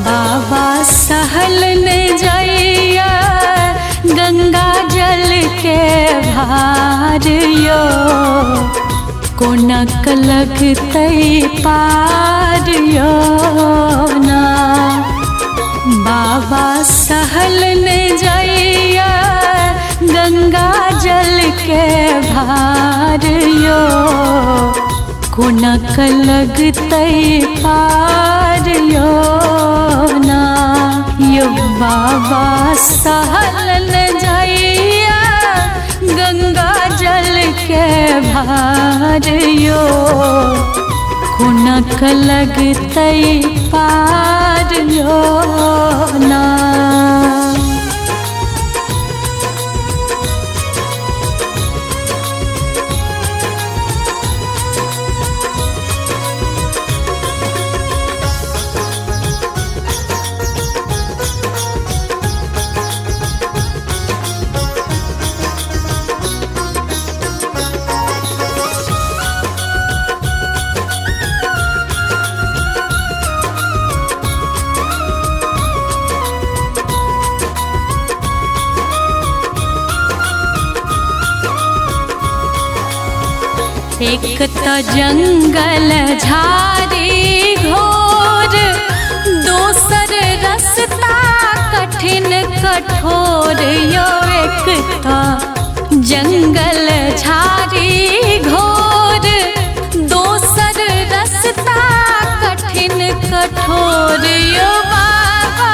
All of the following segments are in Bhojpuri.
बाबा सहल ने जइया गंगा जल के भार यो, कोनक लगतै पार यो ना। बाबा सहल ने जइया गंगा जल के भार यो, कोनक लगतै पार यो ना। यो बाबा सहल ने जइया गंगा जल के भार यो, कोनक लगतै पार यो ना। एक तो जंगल झाड़ी घोर, दोसर रास्ता कठिन कठोर यो। एक तो जंगल झाड़ी घोर, दोसर रास्ता कठिन कठोर यो बाबा,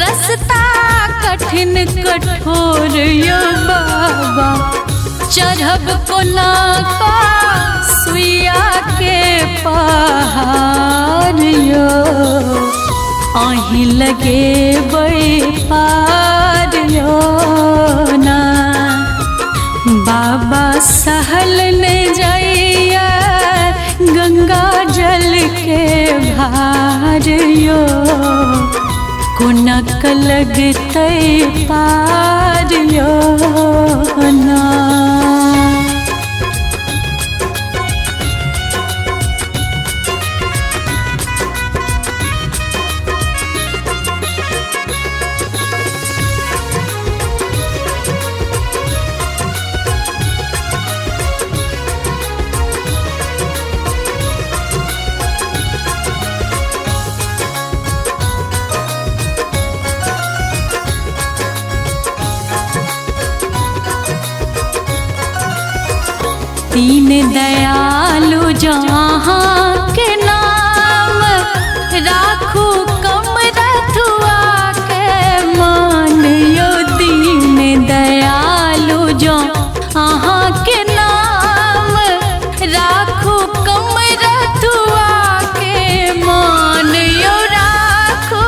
रास्ता कठिन कठोर यो बाबा। चढ़ब कोना का सुइया के पहाड़ यो, अहीं लगे पार यो ना। बाबा सहल ने जइया गंगा जल के भार यो, कोनक लगतै पार यो ना। दीन दयालु जहाँ के नाम, राखू कम रथुआ के मान यो। दीन दयालु जहाँ के नाम, राखू कम रथुआ के मान यो। राखू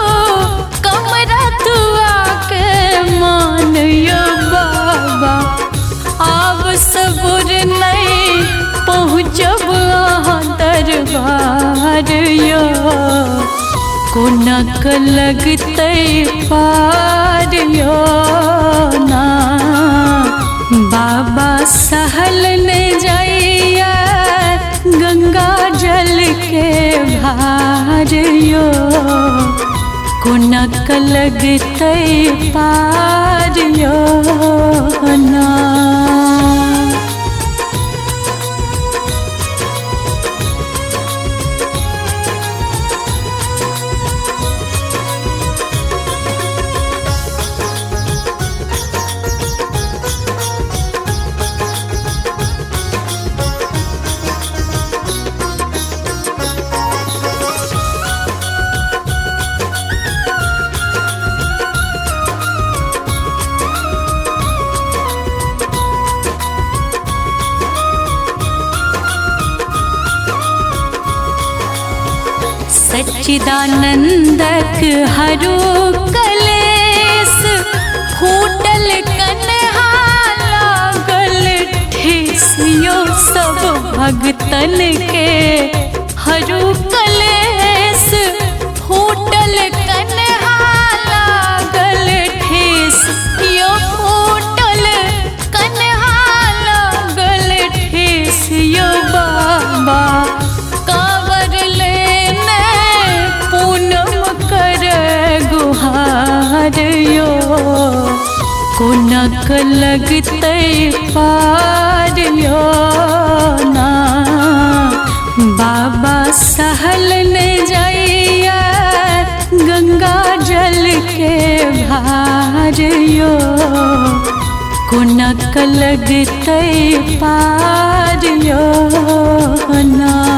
कम रथुआ के मान यो बाबा। आब सबुर नहीं पहुँचब दरबार यो, कोनक लगतै पार यो ना। बाबा सहल ने जइया गंगा जल के भार यो, कोनक लगतै पार यो ना। सच्चिदानंदक हरु कलेस, फूटल कन्हा लागल ठेस यो। सब भगतन के हरु कलेस, फूटल कन्हा लागल ठेस यो। फूटल कन्हा लागल ठेस यो बाबा। कांवर लेने पूनम कर कोनक लगते पार यो ना बाबा सहल ने जाइया गंगा जल के भार यो कोनक लगते पार यो ना।